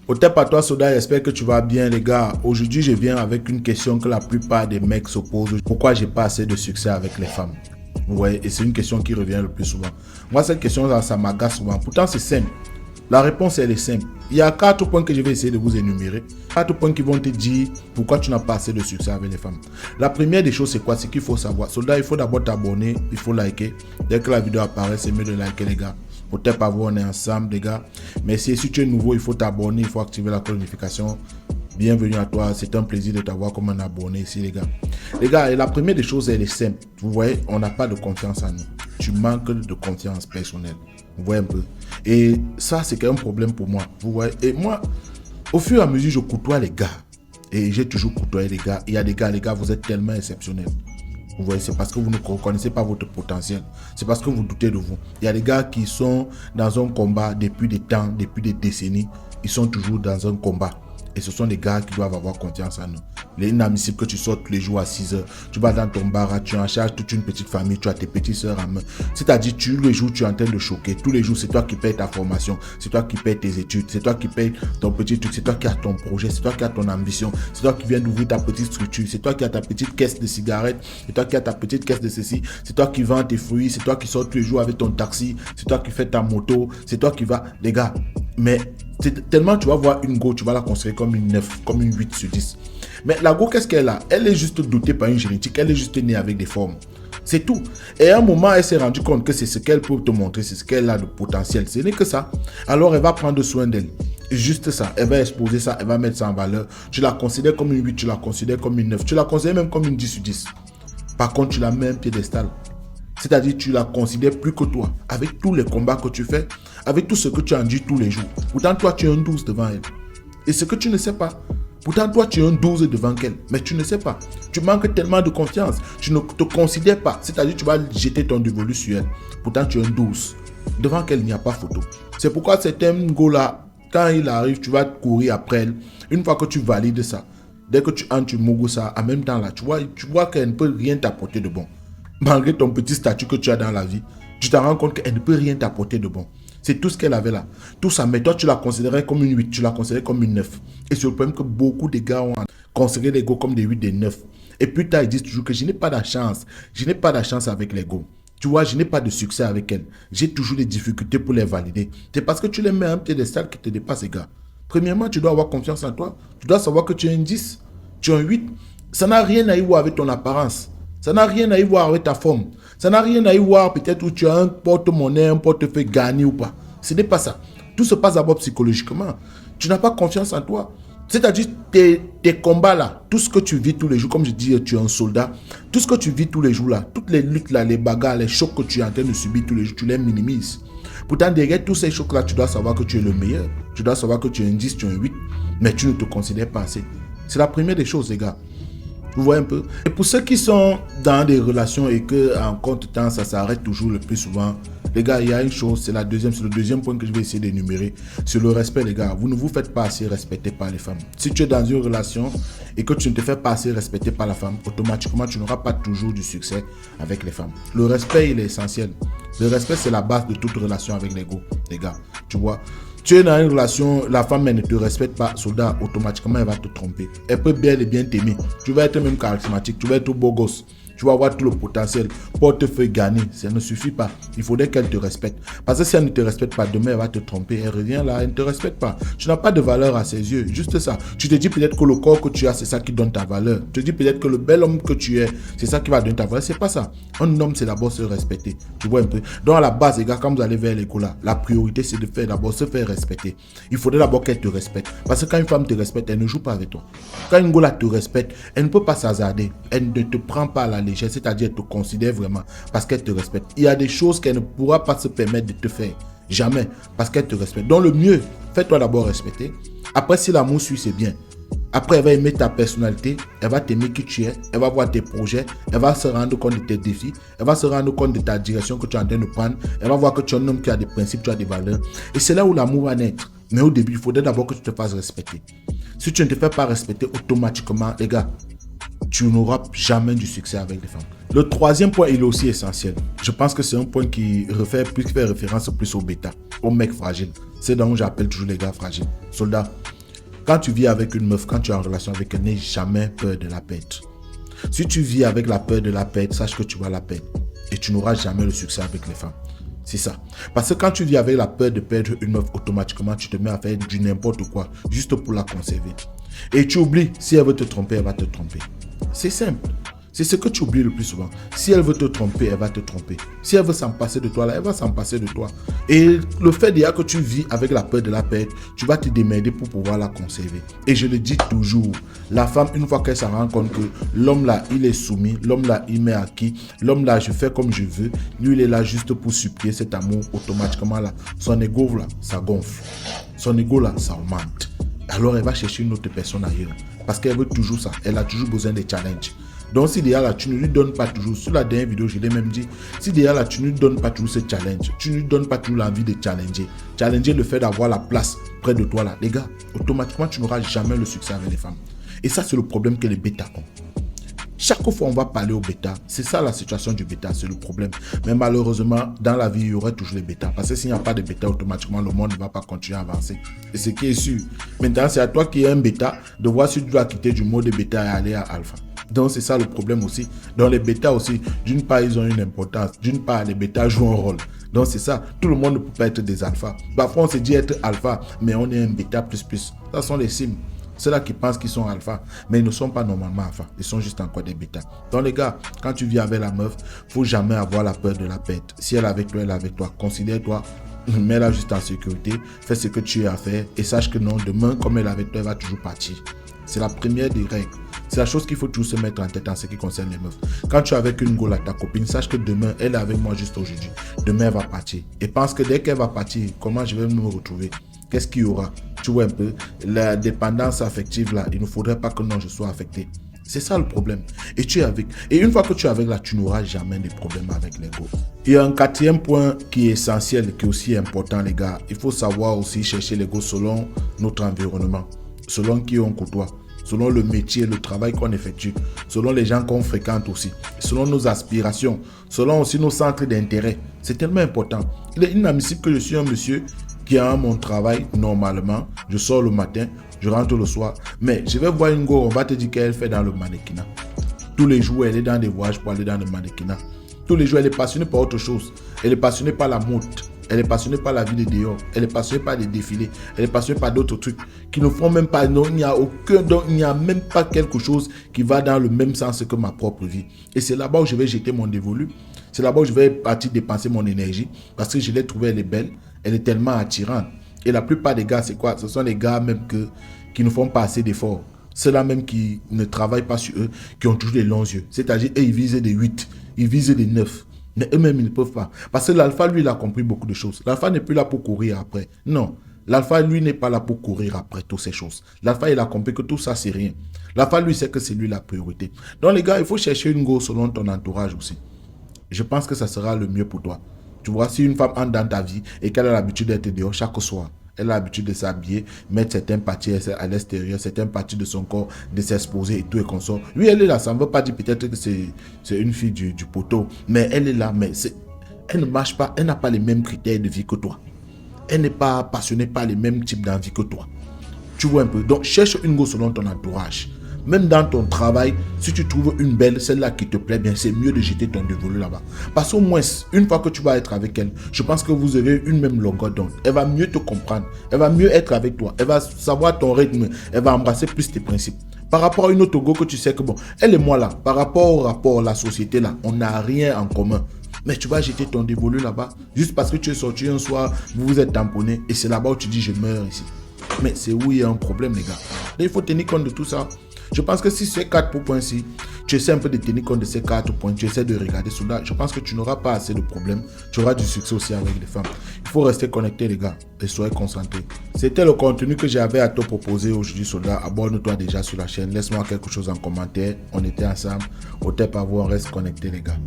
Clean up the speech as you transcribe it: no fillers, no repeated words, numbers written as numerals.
Au top à toi, Soda, j'espère que tu vas bien, les gars. Aujourd'hui, je viens avec une question que la plupart des mecs se posent. Pourquoi j'ai pas assez de succès avec les femmes? Vous voyez, et c'est une question qui revient le plus souvent. Moi, cette question-là, ça m'agace souvent. Pourtant, c'est simple. La réponse, elle est simple. Il y a 4 points que je vais essayer de vous énumérer. 4 points qui vont te dire pourquoi tu n'as pas assez de succès avec les femmes. La première des choses, c'est quoi? C'est qu'il faut savoir. Soldat, il faut d'abord t'abonner, il faut liker. Dès que la vidéo apparaît, c'est mieux de liker, les gars. Peut-être pas voir, on est ensemble, les gars. Mais si tu es nouveau, il faut t'abonner, il faut activer la cloche de notification. Bienvenue à toi, c'est un plaisir de t'avoir comme un abonné ici, les gars. Les gars, et la première des choses, elle est simple. Vous voyez, on n'a pas de confiance en nous. Tu manques de confiance personnelle. Vous voyez un peu. Et ça, c'est un problème pour moi. Vous voyez. Et moi, au fur et à mesure, je côtoie les gars. Et j'ai toujours côtoyé les gars. Il y a des gars, les gars, vous êtes tellement exceptionnels. Vous voyez, c'est parce que vous ne reconnaissez pas votre potentiel. C'est parce que vous doutez de vous. Il y a des gars qui sont dans un combat depuis des temps, depuis des décennies. Ils sont toujours dans un combat. Et ce sont des gars qui doivent avoir confiance en eux. Il est inadmissible que tu sortes tous les jours à 6 h. Tu vas dans ton bar, tu en charges toute une petite famille, tu as tes petites soeurs en main. C'est-à-dire, tous les jours, tu es en train de choquer. Tous les jours, c'est toi qui payes ta formation. C'est toi qui payes tes études. C'est toi qui payes ton petit truc. C'est toi qui as ton projet. C'est toi qui as ton ambition. C'est toi qui viens d'ouvrir ta petite structure. C'est toi qui as ta petite caisse de cigarettes. C'est toi qui as ta petite caisse de ceci. C'est toi qui vends tes fruits. C'est toi qui sors tous les jours avec ton taxi. C'est toi qui fais ta moto. C'est toi qui vas... Les gars, mais... tellement tu vas voir une go, tu vas la considérer comme une 9, comme une 8 sur 10. Mais la go, qu'est-ce qu'elle a? Elle est juste dotée par une génétique, elle est juste née avec des formes. C'est tout. Et à un moment, elle s'est rendue compte que c'est ce qu'elle peut te montrer, c'est ce qu'elle a de potentiel. Ce n'est que ça. Alors, elle va prendre soin d'elle. Juste ça. Elle va exposer ça, elle va mettre ça en valeur. Tu la considères comme une 8, tu la considères comme une 9. Tu la considères même comme une 10 sur 10. Par contre, tu la mets un piédestal. C'est-à-dire, tu la considères plus que toi. Avec tous les combats que tu fais, avec tout ce que tu enduis tous les jours. Pourtant, toi, tu es un 12 devant elle. Et ce que tu ne sais pas. Pourtant, toi, tu es un 12 devant elle. Mais tu ne sais pas. Tu manques tellement de confiance. Tu ne te considères pas. C'est-à-dire, tu vas jeter ton dévolu sur elle. Pourtant, tu es un 12. Devant elle, il n'y a pas photo. C'est pourquoi certains go-là, quand il arrive, tu vas courir après elle. Une fois que tu valides ça, dès que tu entres, tu mougou ça, en même temps, là, tu vois qu'elle ne peut rien t'apporter de bon. Malgré ton petit statut que tu as dans la vie, tu te rends compte qu'elle ne peut rien t'apporter de bon. C'est tout ce qu'elle avait là. Tout ça, mais toi, tu la considérais comme une 8, tu la considérais comme une 9. Et c'est le problème que beaucoup de gars ont considéré les go comme des 8, des 9. Et plus tard, ils disent toujours que je n'ai pas de chance. Je n'ai pas de chance avec les go. Tu vois, je n'ai pas de succès avec elles. J'ai toujours des difficultés pour les valider. C'est parce que tu les mets à un piédestal qui te dépasse, les gars. Premièrement, tu dois avoir confiance en toi. Tu dois savoir que tu es un 10, tu es un 8. Ça n'a rien à y voir avec ton apparence. Ça n'a rien à y voir avec ta forme. Ça n'a rien à y voir peut-être où tu as un porte-monnaie, un portefeuille gagné ou pas. Ce n'est pas ça. Tout se passe d'abord psychologiquement. Tu n'as pas confiance en toi. C'est-à-dire tes combats là, tout ce que tu vis tous les jours, comme je dis, tu es un soldat. Tout ce que tu vis tous les jours là, toutes les luttes là, les bagarres, les chocs que tu es en train de subir tous les jours, tu les minimises. Pourtant, derrière tous ces chocs là, tu dois savoir que tu es le meilleur. Tu dois savoir que tu es un 10, tu es un 8. Mais tu ne te considères pas assez. C'est la première des choses, les gars. Vous voyez un peu. Et pour ceux qui sont dans des relations et qu'en contre-temps, ça s'arrête toujours le plus souvent, les gars, il y a une chose, c'est le deuxième point que je vais essayer d'énumérer. C'est le respect, les gars. Vous ne vous faites pas assez respecter par les femmes. Si tu es dans une relation et que tu ne te fais pas assez respecter par la femme, automatiquement, tu n'auras pas toujours du succès avec les femmes. Le respect, il est essentiel. Le respect, c'est la base de toute relation avec les gars. Tu vois. Tu es dans une relation, la femme elle ne te respecte pas, soldat, automatiquement elle va te tromper. Elle peut bien et bien t'aimer. Tu vas être même charismatique, tu vas être beau gosse. Tu vas avoir tout le potentiel, portefeuille gagné, ça ne suffit pas. Il faudrait qu'elle te respecte. Parce que si elle ne te respecte pas, demain elle va te tromper. Elle revient là, elle ne te respecte pas. Tu n'as pas de valeur à ses yeux, juste ça. Tu te dis peut-être que le corps que tu as, c'est ça qui donne ta valeur. Tu te dis peut-être que le bel homme que tu es, c'est ça qui va donner ta valeur. C'est pas ça. Un homme, c'est d'abord se respecter. Tu vois un peu. Donc à la base, les gars, quand vous allez vers l'école là, la priorité c'est de faire d'abord se faire respecter. Il faudrait d'abord qu'elle te respecte. Parce que quand une femme te respecte, elle ne joue pas avec toi. Quand une gola te respecte, elle ne peut pas s'hasarder. Elle ne te prend pas à la légère, c'est-à-dire elle te considère vraiment parce qu'elle te respecte. Il y a des choses qu'elle ne pourra pas se permettre de te faire. Jamais. Parce qu'elle te respecte. Donc le mieux, fais-toi d'abord respecter. Après, si l'amour suit, c'est bien. Après, elle va aimer ta personnalité, elle va t'aimer qui tu es, elle va voir tes projets, elle va se rendre compte de tes défis, elle va se rendre compte de ta direction que tu es en train de prendre, elle va voir que tu es un homme qui a des principes, tu as des valeurs. Et c'est là où l'amour va naître. Mais au début, il faudrait d'abord que tu te fasses respecter. Si tu ne te fais pas respecter automatiquement, les gars, tu n'auras jamais du succès avec les femmes. Le troisième point, il est aussi essentiel. Je pense que c'est un point qui fait référence plus au bêta, au mec fragile. C'est donc j'appelle toujours les gars fragiles. Soldats, Quand tu vis avec une meuf, quand tu es en relation avec elle, n'aie jamais peur de la perdre. Si tu vis avec la peur de la perdre, sache que tu vas la perdre. Et tu n'auras jamais le succès avec les femmes. C'est ça. Parce que quand tu vis avec la peur de perdre une meuf, automatiquement, tu te mets à faire du n'importe quoi, juste pour la conserver. Et tu oublies, si elle veut te tromper, elle va te tromper. C'est simple. C'est ce que tu oublies le plus souvent. Si elle veut te tromper, elle va te tromper. Si elle veut s'en passer de toi, là, elle va s'en passer de toi. Et le fait déjà que tu vis avec la peur de la perte, tu vas te démerder pour pouvoir la conserver. Et je le dis toujours, la femme, une fois qu'elle se rend compte que l'homme là, il est soumis, l'homme là, il m'est acquis, l'homme là, je fais comme je veux, lui, il est là juste pour supplier cet amour, automatiquement là, son ego là, ça gonfle. Son ego là, ça augmente. Alors elle va chercher une autre personne ailleurs. Parce qu'elle veut toujours ça. Elle a toujours besoin de challenges. Donc si déjà là, tu ne lui donnes pas toujours, sur la dernière vidéo, je l'ai même dit, si déjà là, tu ne lui donnes pas toujours ce challenge, tu ne lui donnes pas toujours l'envie de challenger le fait d'avoir la place près de toi là, les gars, automatiquement, tu n'auras jamais le succès avec les femmes. Et ça, c'est le problème que les bêtas ont. Chaque fois, on va parler aux bêtas. C'est ça la situation du bêta, c'est le problème. Mais malheureusement, dans la vie, il y aurait toujours les bêtas. Parce que s'il n'y a pas de bêta, automatiquement, le monde ne va pas continuer à avancer. Et ce qui est sûr. Maintenant, c'est à toi qui es un bêta de voir si tu dois quitter du mode bêta et aller à alpha. Donc, c'est ça le problème aussi. Dans les bêtas aussi, d'une part, ils ont une importance. D'une part, les bêtas jouent un rôle. Donc, c'est ça. Tout le monde ne peut pas être des alphas. Parfois, on se dit être alpha, mais on est un bêta plus. Ça sont les cimes. Ceux-là qui pensent qu'ils sont alpha, mais ils ne sont pas normalement alpha. Ils sont juste encore des bêtas. Donc les gars, quand tu vis avec la meuf, faut jamais avoir la peur de la perte. Si elle est avec toi, elle est avec toi. Considère-toi, mets-la juste en sécurité. Fais ce que tu as à faire et sache que non, demain, comme elle est avec toi, elle va toujours partir. C'est la première des règles. C'est la chose qu'il faut toujours se mettre en tête en ce qui concerne les meufs. Quand tu es avec une gola, ta copine, sache que demain, elle est avec moi juste aujourd'hui. Demain, elle va partir. Et pense que dès qu'elle va partir, comment je vais me retrouver? Qu'est-ce qu'il y aura? Tu vois un peu, la dépendance affective là, il ne faudrait pas que non, je sois affecté. C'est ça le problème. Et tu es avec. Et une fois que tu es avec là, tu n'auras jamais de problème avec l'ego. Il y a un quatrième point qui est essentiel, qui est aussi important les gars. Il faut savoir aussi chercher l'ego selon notre environnement, selon qui on côtoie, selon le métier, le travail qu'on effectue, selon les gens qu'on fréquente aussi, selon nos aspirations, selon aussi nos centres d'intérêt. C'est tellement important. Il est inadmissible que je suis un monsieur qui a mon travail normalement, je sors le matin, je rentre le soir, mais je vais voir une go, on va te dire qu'elle fait dans le mannequinat. Tous les jours, elle est dans des voyages pour aller dans le mannequinat. Tous les jours, elle est passionnée par autre chose. Elle est passionnée par la mode. Elle est passionnée par la vie de dehors. Elle est passionnée par les défilés. Elle est passionnée par d'autres trucs qui ne font même pas. Non, il n'y a aucun, donc il n'y a même pas quelque chose qui va dans le même sens que ma propre vie. Et c'est là-bas où je vais jeter mon dévolu. C'est là-bas où je vais partir dépenser mon énergie parce que je l'ai trouvée, elle est belle. Elle est tellement attirante. Et la plupart des gars, c'est quoi? Ce sont les gars même qui ne font pas assez d'efforts. Ceux-là même qui ne travaillent pas sur eux, qui ont toujours des longs yeux. C'est-à-dire, ils visent des 8, ils visent des 9. Mais eux-mêmes, ils ne peuvent pas. Parce que l'alpha, lui, il a compris beaucoup de choses. L'alpha n'est plus là pour courir après. Non. L'alpha, lui, n'est pas là pour courir après toutes ces choses. L'alpha, il a compris que tout ça, c'est rien. L'alpha, lui, sait que c'est lui la priorité. Donc, les gars, il faut chercher une go selon ton entourage aussi. Je pense que ça sera le mieux pour toi. Tu vois, si une femme entre dans ta vie et qu'elle a l'habitude d'être dehors chaque soir, elle a l'habitude de s'habiller, mettre certaines parties à l'extérieur, certaines parties de son corps, de s'exposer et tout et qu'on sort. Oui, elle est là, ça ne veut pas dire peut-être que c'est une fille du poteau, mais elle est là, mais elle ne marche pas, elle n'a pas les mêmes critères de vie que toi. Elle n'est pas passionnée par les mêmes types d'envie que toi. Tu vois un peu. Donc, cherche une go selon ton entourage. Même dans ton travail, si tu trouves une belle, celle-là qui te plaît bien, c'est mieux de jeter ton dévolu là-bas. Parce qu'au moins, une fois que tu vas être avec elle, je pense que vous aurez une même longueur d'onde. Elle va mieux te comprendre. Elle va mieux être avec toi. Elle va savoir ton rythme. Elle va embrasser plus tes principes. Par rapport à une autre go que tu sais que bon, elle et moi là, par rapport au rapport, la société là, on n'a rien en commun. Mais tu vas jeter ton dévolu là-bas, juste parce que tu es sorti un soir, vous vous êtes tamponné, et c'est là-bas où tu dis je meurs ici. Mais c'est où il y a un problème les gars. Et il faut tenir compte de tout ça. Je pense que si ces 4 points-ci, tu essaies un peu de tenir compte de ces 4 points, tu essaies de regarder cela, je pense que tu n'auras pas assez de problèmes. Tu auras du succès aussi avec les femmes. Il faut rester connecté les gars et soyez concentrés. C'était le contenu que j'avais à te proposer aujourd'hui soldat. Abonne-toi déjà sur la chaîne, laisse-moi quelque chose en commentaire. On était ensemble. Au tep à vous, on reste connecté les gars.